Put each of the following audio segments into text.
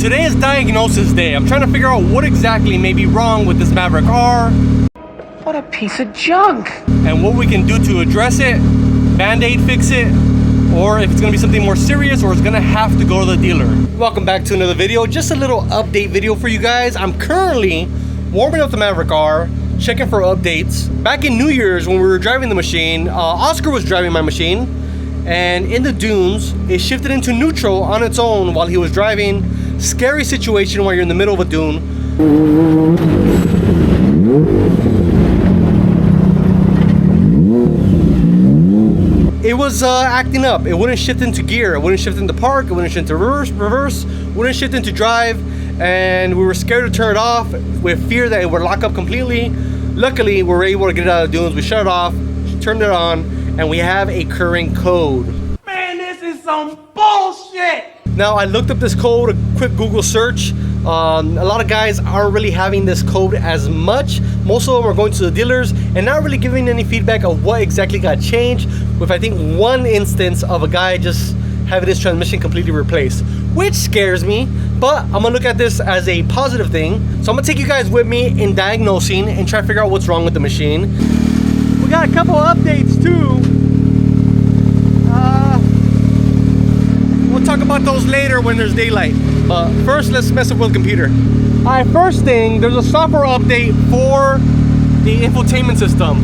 Today is diagnosis day. I'm trying to figure out what exactly may be wrong with this Maverick R. What a piece of junk! And what we can do to address it, band-aid fix it, or if it's gonna be something more serious or it's gonna have to go to the dealer. Welcome back to another video. Just a little update video for you guys. I'm currently warming up the Maverick R, checking for updates. Back in New Year's when we were driving the machine, Oscar was driving my machine, and in the dunes, it shifted into neutral on its own while he was driving. Scary situation while you're in the middle of a dune. It was acting up. It wouldn't shift into gear. It wouldn't shift into park. It wouldn't shift into reverse. Wouldn't shift into drive. And we were scared to turn it off with fear that it would lock up completely. Luckily, we were able to get it out of the dunes. We shut it off, turned it on, and we have a current code. Man, this is some bullshit! Now, I looked up this code, a quick Google search. A lot of guys aren't really having this code as much. Most of them are going to the dealers and not really giving any feedback of what exactly got changed, with I think one instance of a guy just having his transmission completely replaced, which scares me, but I'm gonna look at this as a positive thing. So I'm gonna take you guys with me in diagnosing and try to figure out what's wrong with the machine. We got a couple of updates too. We'll talk about those later when there's daylight. But first, let's mess up with the computer. All right, first thing, there's a software update for the infotainment system.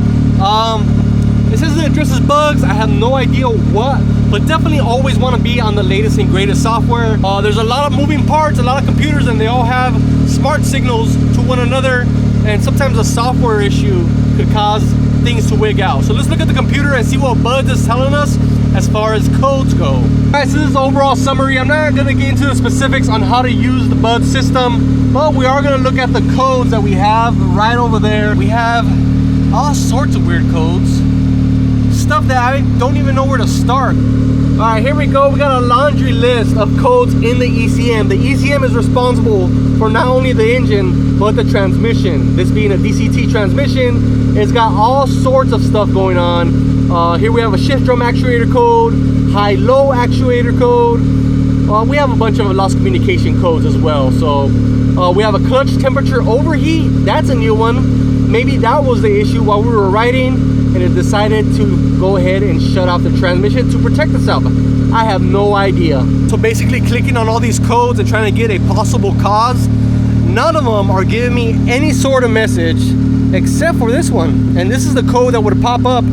It says it addresses bugs. I have no idea what, but definitely always want to be on the latest and greatest software. There's a lot of moving parts, a lot of computers, and they all have smart signals to one another, and sometimes a software issue could cause things to wig out. So let's look at the computer and see what Buzz is telling us as far as codes go. Alright, so this is the overall summary. I'm not going to get into the specifics on how to use the Buzz system, but we are going to look at the codes that we have right over there. We have all sorts of weird codes, stuff that I don't even know where to start. Alright, here we go. We got a laundry list of codes in the ECM. The ECM is responsible for not only the engine, but the transmission. This being a DCT transmission, it's got all sorts of stuff going on. Here we have a shift drum actuator code, high-low actuator code. We have a bunch of lost communication codes as well. So we have a clutch temperature overheat. That's a new one. Maybe that was the issue while we were riding, and it decided to go ahead and shut off the transmission to protect itself. I have no idea. So basically clicking on all these codes and trying to get a possible cause, none of them are giving me any sort of message except for this one. And this is the code that would pop up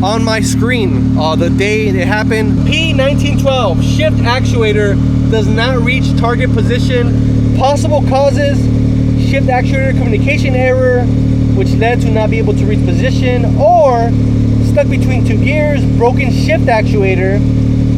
on my screen the day it happened. P1912, shift actuator does not reach target position. Possible causes: shift actuator communication error, which led to not be able to reach position, or stuck between two gears, broken shift actuator.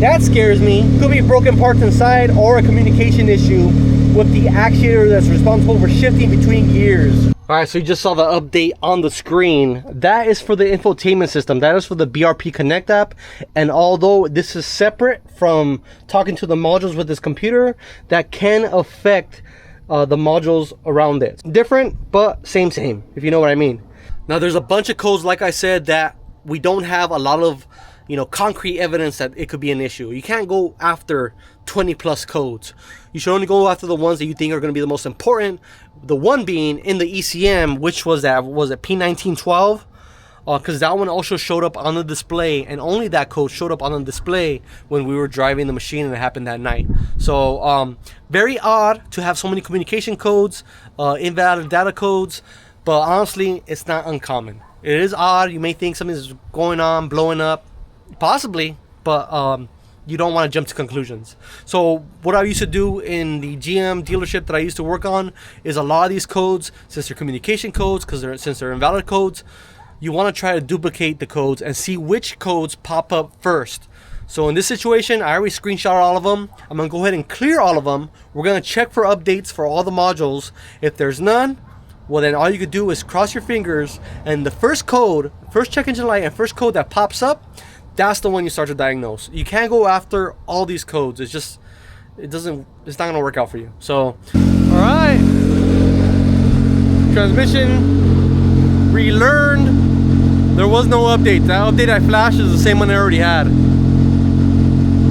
That scares me. Could be broken parts inside or a communication issue with the actuator that's responsible for shifting between gears. All right, so you just saw the update on the screen. That is for the infotainment system. That is for the BRP Connect app. And although this is separate from talking to the modules with this computer, that can affect the modules around it. Different, but same, if you know what I mean. Now, there's a bunch of codes, like I said, that we don't have a lot of, concrete evidence that it could be an issue. You can't go after 20 plus codes. You should only go after the ones that you think are going to be the most important. The one being in the ECM, which was that, was it P1912? Because that one also showed up on the display, and only that code showed up on the display when we were driving the machine, and it happened that night. So very odd to have so many communication codes, invalid data codes, but honestly, it's not uncommon. It is odd. You may think something's going on, blowing up, possibly, but you don't want to jump to conclusions. So what I used to do in the GM dealership that I used to work on is a lot of these codes, since they're communication codes, since they're invalid codes, you want to try to duplicate the codes and see which codes pop up first. So in this situation, I already screenshot all of them. I'm going to go ahead and clear all of them. We're going to check for updates for all the modules. If there's none, well, then all you could do is cross your fingers, and the first code, first check engine light and first code that pops up, that's the one you start to diagnose. You can't go after all these codes. It's not gonna work out for you. So, all right, transmission relearned. There was no update. That update I flashed is the same one I already had.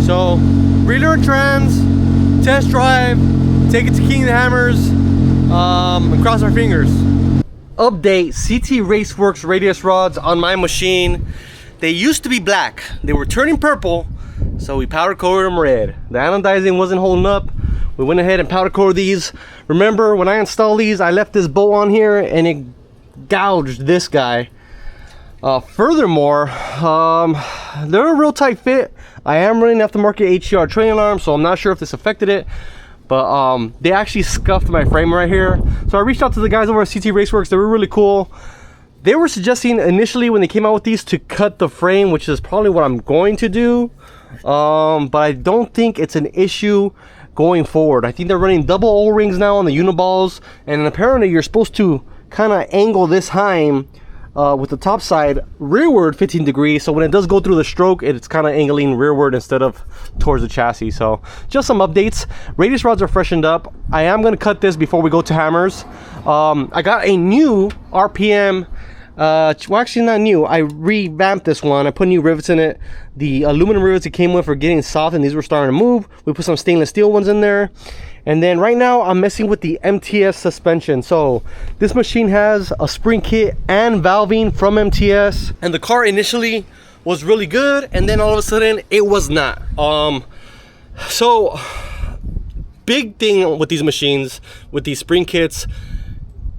So, relearn trans, test drive, take it to King of the Hammers, and cross our fingers. Update: CT Raceworks radius rods on my machine. They used to be black. They were turning purple, so we powder coated them red. The anodizing wasn't holding up. We went ahead and powder coated these. Remember, when I installed these, I left this bolt on here and it gouged this guy. Furthermore, they're a real tight fit. I am running aftermarket HCR trailing alarm, so I'm not sure if this affected it, but they actually scuffed my frame right here. So I reached out to the guys over at CT Raceworks. They were really cool. They were suggesting initially when they came out with these to cut the frame, which is probably what I'm going to do, but I don't think it's an issue going forward. I think they're running double O-rings now on the uniballs, and apparently you're supposed to kind of angle this Heim with the top side rearward 15 degrees, so when it does go through the stroke, it's kind of angling rearward instead of towards the chassis. So just some updates. Radius rods are freshened up. I am going to cut this before we go to hammers. I got a new RPM, well, actually not new, I revamped this one. I put new rivets in it. The aluminum rivets it came with are getting soft and these were starting to move. We put some stainless steel ones in there. And then right now I'm messing with the MTS suspension. So this machine has a spring kit and valving from MTS, and the car initially was really good, and then all of a sudden it was not. So big thing with these machines, with these spring kits,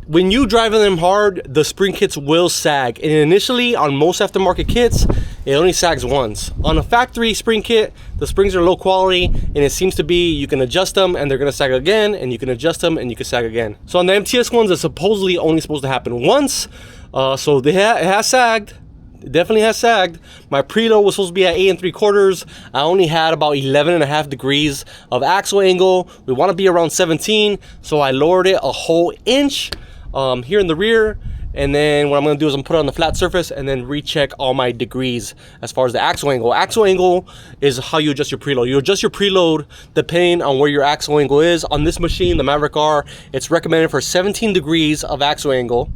when you drive them hard, the spring kits will sag. And initially on most aftermarket kits, it only sags once. On a factory spring kit, the springs are low quality, and it seems to be you can adjust them and they're gonna sag again, and you can adjust them and you can sag again. So on the MTS ones, it's supposedly only supposed to happen once. So it has sagged. It definitely has sagged. My preload was supposed to be at 8 3/4. I only had about 11.5 degrees of axle angle. We want to be around 17, so I lowered it a whole inch here in the rear. And then what I'm going to do is I'm put it on the flat surface and then recheck all my degrees as far as the axle angle. Axle angle is how you adjust your preload. You adjust your preload depending on where your axle angle is. On this machine, the Maverick R, it's recommended for 17 degrees of axle angle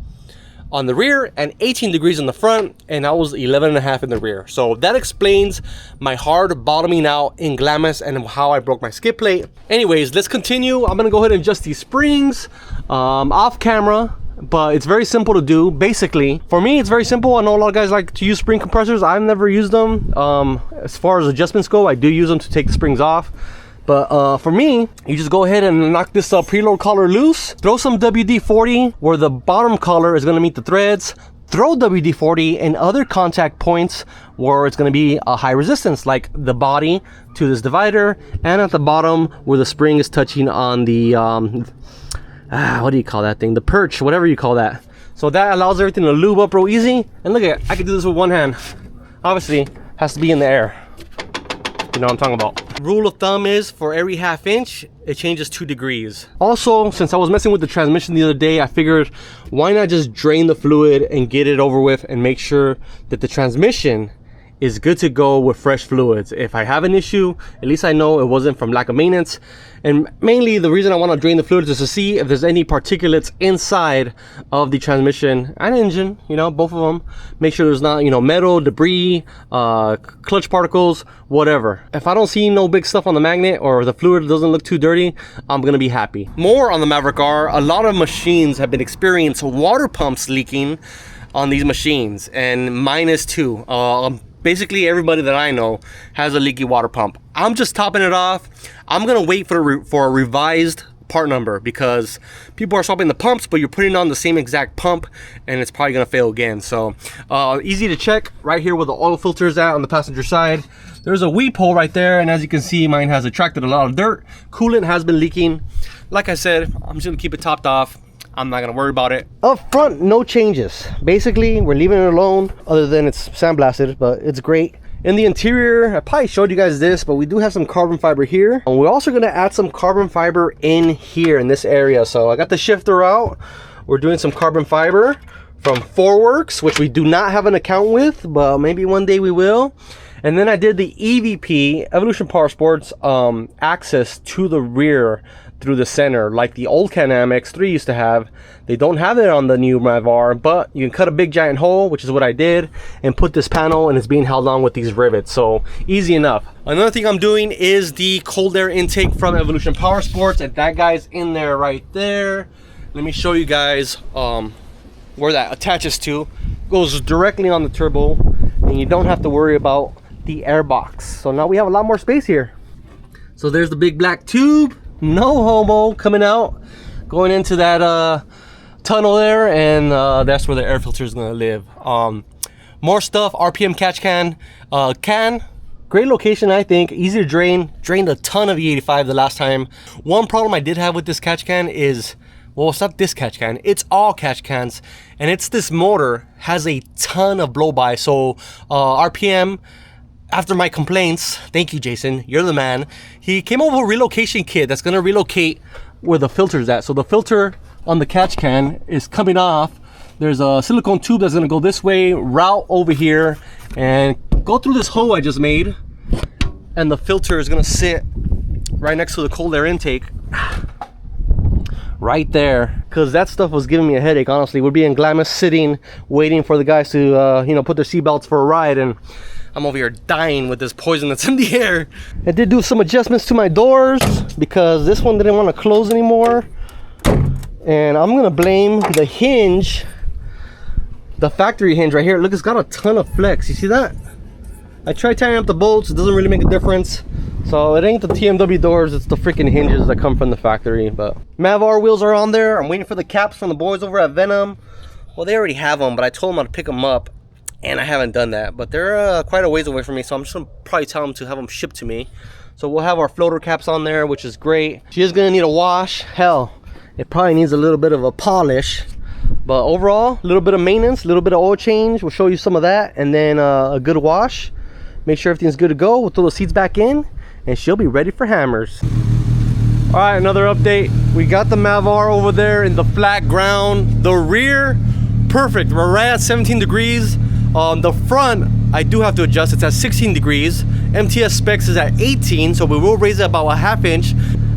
on the rear and 18 degrees in the front, and I was 11.5 in the rear. So that explains my hard bottoming out in Glamis and how I broke my skid plate. Anyways, let's continue. I'm going to go ahead and adjust these springs off camera. But it's very simple to do. Basically, for me, it's very simple. I know a lot of guys like to use spring compressors. I've never used them. As far as adjustments go, I do use them to take the springs off. But for me, you just go ahead and knock this preload collar loose. Throw some WD-40 where the bottom collar is going to meet the threads. Throw WD-40 in other contact points where it's going to be a high resistance, like the body to this divider, and at the bottom where the spring is touching on the what do you call that thing? The perch, whatever you call that. So that allows everything to lube up real easy. And look at it, I can do this with one hand. Obviously, has to be in the air. You know what I'm talking about. Rule of thumb is for every ½ inch, it changes 2 degrees. Also, since I was messing with the transmission the other day, I figured why not just drain the fluid and get it over with and make sure that the transmission is good to go with fresh fluids. If I have an issue, at least I know it wasn't from lack of maintenance. And mainly the reason I want to drain the fluids is to see if there's any particulates inside of the transmission and engine, you know, both of them. Make sure there's not, you know, metal, debris, clutch particles, whatever. If I don't see no big stuff on the magnet or the fluid doesn't look too dirty, I'm gonna be happy. More on the Maverick R, a lot of machines have been experiencing water pumps leaking on these machines, and mine is too. Basically everybody that I know has a leaky water pump. I'm just topping it off. I'm gonna wait for a revised part number because people are swapping the pumps, but you're putting on the same exact pump and it's probably gonna fail again. So easy to check right here where the oil filter is at on the passenger side. There's a weep hole right there, and as you can see, mine has attracted a lot of dirt. Coolant has been leaking. Like I said, I'm just gonna keep it topped off. I'm not gonna worry about it. Up front, no changes. Basically, we're leaving it alone, other than it's sandblasted, but it's great. In the interior, I probably showed you guys this, but we do have some carbon fiber here. And we're also gonna add some carbon fiber in here, in this area. So I got the shifter out. We're doing some carbon fiber from Forworks, which we do not have an account with, but maybe one day we will. And then I did the EVP, Evolution Power Sports, access to the rear. through the center like the old Can-Am X3 used to have. They don't have it on the new Mav-R, but you can cut a big giant hole, which is what I did, and put this panel, and it's being held on with these rivets, so easy enough. Another thing I'm doing is the cold air intake from Evolution Power Sports, and that guy's in there right there. Let me show you guys where that attaches to. Goes directly on the turbo, and you don't have to worry about the air box. So now we have a lot more space here. So there's the big black tube, no homo, coming out, going into that tunnel there, and that's where the air filter is going to live. More stuff. RPM catch can, great location, I think, easy to drain. Drained a ton of E85 the last time. One problem I did have with this catch can is, well, it's not this catch can, it's all catch cans, and it's this motor has a ton of blow by. So RPM, after my complaints, thank you Jason, you're the man, he came over with a relocation kit that's gonna relocate where the filter's at. So the filter on the catch can is coming off. There's a silicone tube that's gonna go this way, route over here, and go through this hole I just made, and the filter is gonna sit right next to the cold air intake right there, because that stuff was giving me a headache. Honestly, we'd be in Glamis sitting waiting for the guys to you know, put their seatbelts for a ride, and I'm over here dying with this poison that's in the air. I did do some adjustments to my doors because this one didn't want to close anymore, and I'm gonna blame the hinge, the factory hinge right here. Look, it's got a ton of flex. You see that? I tried tying up the bolts, it doesn't really make a difference. So it ain't the TMW doors, it's the freaking hinges that come from the factory. But Mav-R wheels are on there. I'm waiting for the caps from the boys over at Venom. Well, they already have them, but I told them I'd pick them up, and I haven't done that. But they're quite a ways away from me, so I'm just gonna probably tell them to have them shipped to me. So we'll have our floater caps on there, which is great. She is gonna need a wash. Hell, it probably needs a little bit of a polish. But overall, a little bit of maintenance, a little bit of oil change. We'll show you some of that, and then a good wash. Make sure everything's good to go. We'll throw the seats back in, and she'll be ready for hammers. All right, another update. We got the Mav-R over there in the flat ground. The rear, perfect. We're right at 17 degrees. The front, I do have to adjust. It's at 16 degrees. MTS specs is at 18, so we will raise it about a ½ inch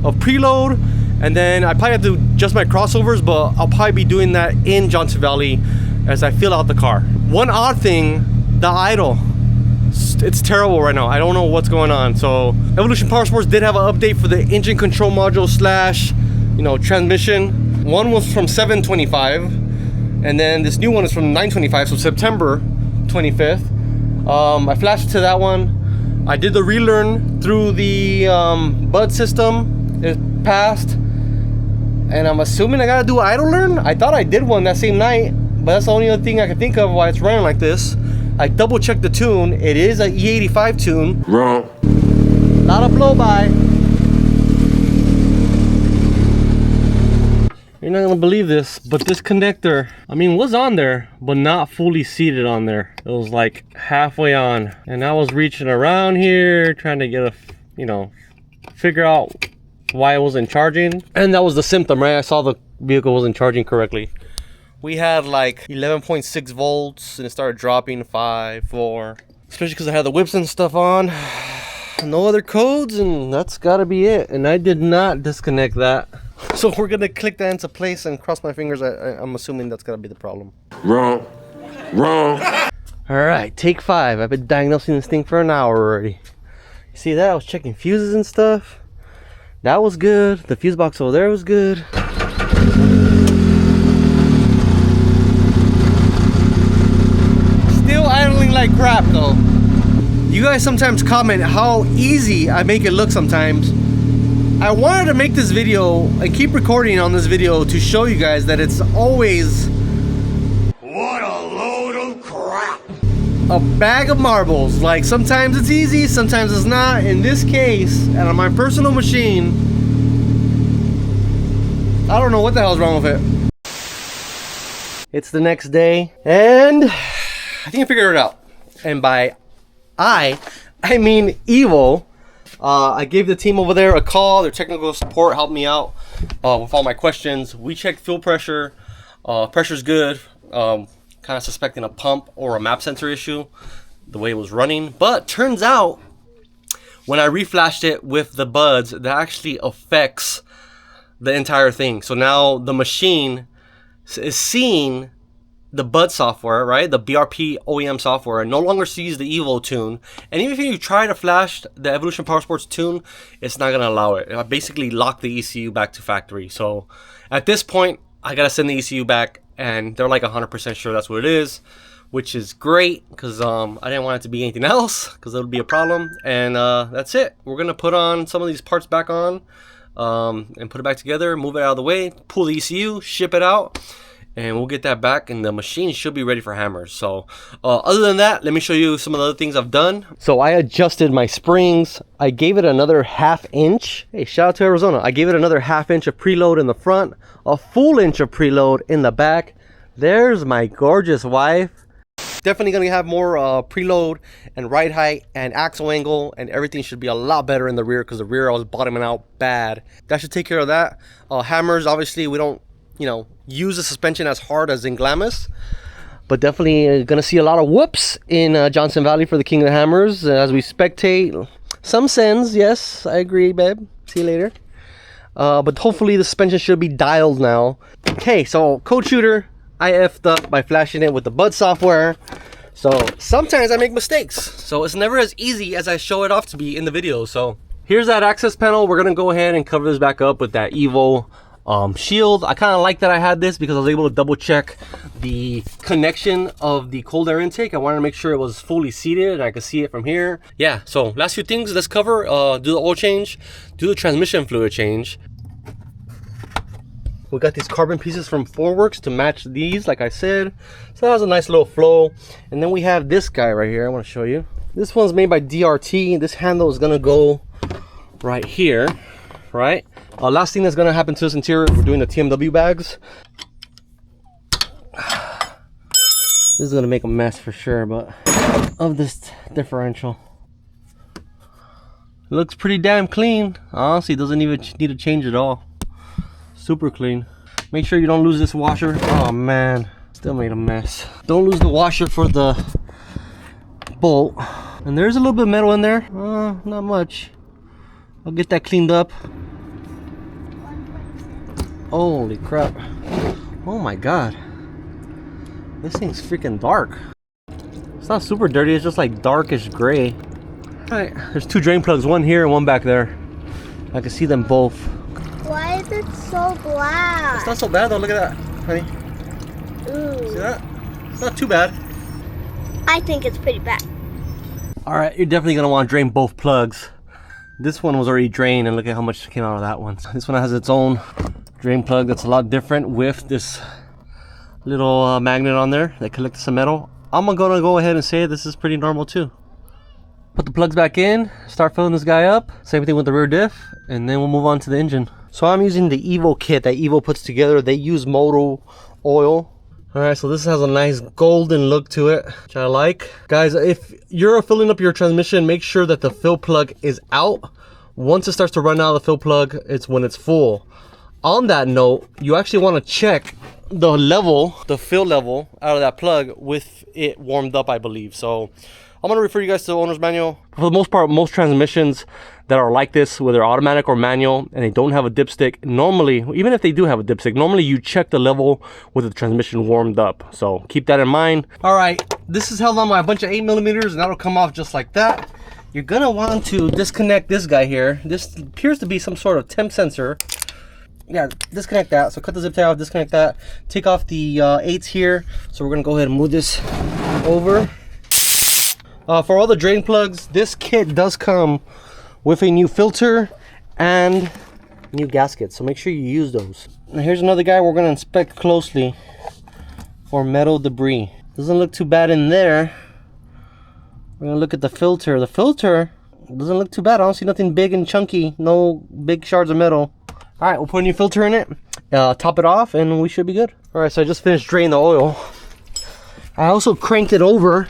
of preload. And then I probably have to adjust my crossovers, but I'll probably be doing that in Johnson Valley as I fill out the car. One odd thing, the idle. It's terrible right now. I don't know what's going on. So Evolution Power Sports did have an update for the engine control module slash, you know, transmission. One was from 7/25, and then this new one is from 9/25, so September 25th. I flashed to that one. I did the relearn through the bud system. It passed, and I'm assuming I gotta do idle learn. I thought I did one that same night, but that's the only other thing I can think of why it's running like this. I double checked the tune. It is an E85 tune. Wrong. A lot of blow by. You're not gonna believe this, but this connector, I mean, was on there, but not fully seated on there. It was like halfway on, and I was reaching around here trying to get a, you know, figure out why it wasn't charging, and that was the symptom, right? I saw the vehicle wasn't charging correctly. We had like 11.6 volts and it started dropping 5, 4. Especially because I had the whips and stuff on. No other codes, and that's gotta be it. And I did not disconnect that. So we're gonna click that into place and cross my fingers. I'm assuming that's gotta be the problem. Wrong. Wrong. Alright, take 5. I've been diagnosing this thing for an hour already. You see that? I was checking fuses and stuff. That was good. The fuse box over there was good. Idling like crap though. You guys sometimes comment how easy I make it look sometimes. I wanted to make this video and keep recording on this video to show you guys that it's always, What a load of crap. a bag of marbles. Like sometimes it's easy, sometimes it's not. In this case, and on my personal machine, I don't know what the hell's wrong with it. It's the next day, and I think I figured it out. And by I mean Evo. I gave the team over there a call. Their technical support helped me out with all my questions. We checked fuel pressure. Pressure's good. Kind of suspecting a pump or a map sensor issue, the way it was running. But turns out, when I reflashed it with the buds, that actually affects the entire thing. So now the machine is seeing the Bud software, right? The BRP OEM software no longer sees the Evo tune. And even if you try to flash the Evolution Powersports tune, it's not going to allow it. I basically locked the ECU back to factory. So at this point, I got to send the ECU back, and they're like 100% sure that's what it is, which is great because I didn't want it to be anything else because that would be a problem. And that's it. We're going to put on some of these parts back on and put it back together, move it out of the way, pull the ECU, ship it out, and we'll get that back, and the machine should be ready for hammers. So other than that, let me show you some of the other things I've done. So I adjusted my springs. I gave it another 1/2 inch. Hey, shout out to Arizona. I gave it another 1/2 inch of preload in the front, a full inch of preload in the back. There's my gorgeous wife. Definitely gonna have more preload and ride height and axle angle, and everything should be a lot better in the rear because the rear I was bottoming out bad. That should take care of that. Hammers, obviously we don't, you know, use the suspension as hard as in Glamis, but definitely gonna see a lot of whoops in Johnson Valley for the King of the Hammers as we spectate. Some sends, yes, I agree, babe. See you later. But hopefully the suspension should be dialed now. Okay, so Code Shooter, I effed up by flashing it with the Bud software. So sometimes I make mistakes. So it's never as easy as I show it off to be in the video. So here's that access panel. We're gonna go ahead and cover this back up with that Evo shield. I kind of like that I had this because I was able to double check the connection of the cold air intake. I wanted to make sure it was fully seated and I could see it from here. Yeah, so last few things let's cover. Do the oil change, do the transmission fluid change. We got these carbon pieces from Forworks to match these, like I said. So that has a nice little flow. And then we have this guy right here. I want to show you. This one's made by DRT. This handle is gonna go right here, right? Last thing that's gonna happen to this interior, we're doing the TMW bags. This is gonna make a mess for sure, but of this differential. It looks pretty damn clean. Honestly, it doesn't even need to change at all. Super clean. Make sure you don't lose this washer. Oh man, still made a mess. Don't lose the washer for the bolt. And there's a little bit of metal in there. Not much. I'll get that cleaned up. Holy crap. Oh my god. This thing's freaking dark. It's not super dirty, it's just like darkish gray. Alright, there's 2 drain plugs, one here and one back there. I can see them both. Why is it so black? It's not so bad though, look at that, honey. Ooh. See that? It's not too bad. I think it's pretty bad. Alright, you're definitely going to want to drain both plugs. This one was already drained and look at how much came out of that one. This one has its own drain plug that's a lot different with this little magnet on there that collects some metal. I'm going to go ahead and say this is pretty normal too. Put the plugs back in, start filling this guy up. Same thing with the rear diff, and then we'll move on to the engine. So I'm using the Evo kit that Evo puts together. They use motor oil. Alright, so this has a nice golden look to it, which I like. Guys, if you're filling up your transmission, make sure that the fill plug is out. Once it starts to run out of the fill plug, it's when it's full. On that note, you actually want to check the level, the fill level out of that plug with it warmed up, I believe. So I'm going to refer you guys to the owner's manual. For the most part, most transmissions that are like this, whether automatic or manual, and they don't have a dipstick, normally, even if they do have a dipstick, normally you check the level with the transmission warmed up. So keep that in mind. All right, this is held on by a bunch of 8mm, and that'll come off just like that. You're going to want to disconnect this guy here. This appears to be some sort of temp sensor. Yeah, disconnect that. So cut the zip tie off, disconnect that. Take off the 8s here. So we're going to go ahead and move this over. For all the drain plugs, this kit does come with a new filter and new gaskets, so make sure you use those. Now here's another guy we're going to inspect closely for metal debris. Doesn't look too bad in there. We're going to look at the filter. The filter doesn't look too bad. I don't see nothing big and chunky, no big shards of metal. All right, we'll put a new filter in it, top it off, and we should be good. All right, so I just finished draining the oil. I also cranked it over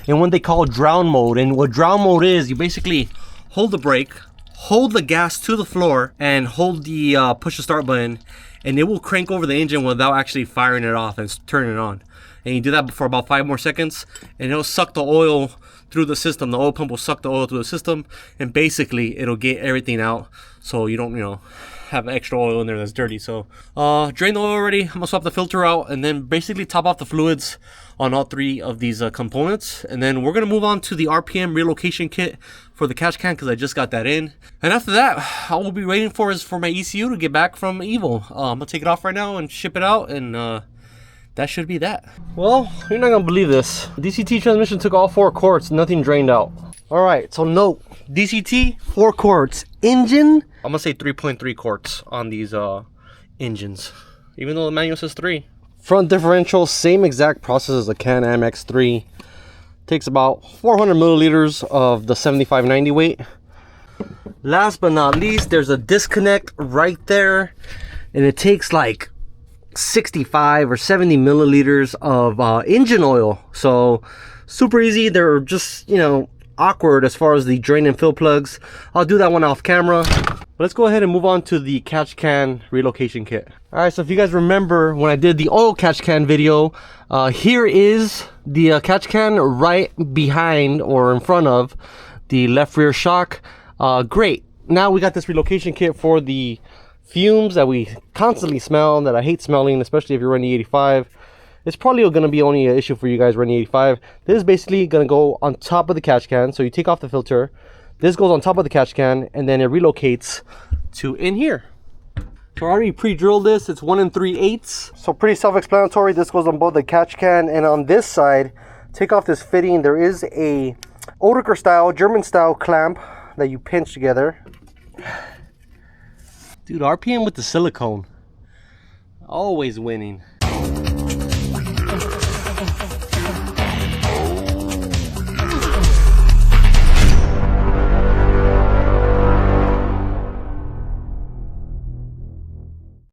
in what they call drown mode. And what drown mode is, you basically hold the brake, hold the gas to the floor, and hold the push the start button, and it will crank over the engine without actually firing it off and turning it on. And you do that for about 5 more seconds, and it'll suck the oil through the system. The oil pump will suck the oil through the system, and basically it'll get everything out, so you don't, you know, have extra oil in there that's dirty. So drain the oil already. I'm gonna swap the filter out and then basically top off the fluids on all 3 of these components, and then we're gonna move on to the RPM relocation kit for the catch can because I just got that in. And after that, all we'll be waiting for is for my ECU to get back from Evo. I'm gonna take it off right now and ship it out, and that should be that. Well, you're not gonna believe this. DCT transmission took all 4 quarts, nothing drained out. All right, so note, DCT 4 quarts. Engine, I'm gonna say 3.3 quarts on these engines, even though the manual says 3. Front differential, same exact process as the Can-Am X3. Takes about 400 milliliters of the 7590 weight. Last but not least, there's a disconnect right there, and it takes like 65 or 70 milliliters of engine oil. So super easy. They're just, you know, awkward as far as the drain and fill plugs. I'll do that one off camera. But let's go ahead and move on to the catch can relocation kit. All right, so if you guys remember when I did the oil catch can video, here is the catch can right behind or in front of the left rear shock. Great. Now we got this relocation kit for the fumes that we constantly smell, that I hate smelling, especially if you're running 85. It's probably going to be only an issue for you guys running 85. This is basically going to go on top of the catch can. So you take off the filter. This goes on top of the catch can, and then it relocates to in here. So I already pre-drilled this. It's 1 3/8. So pretty self-explanatory. This goes on both the catch can and on this side. Take off this fitting. There is a Oettinger style, German style clamp that you pinch together. Dude, RPM with the silicone. Always winning.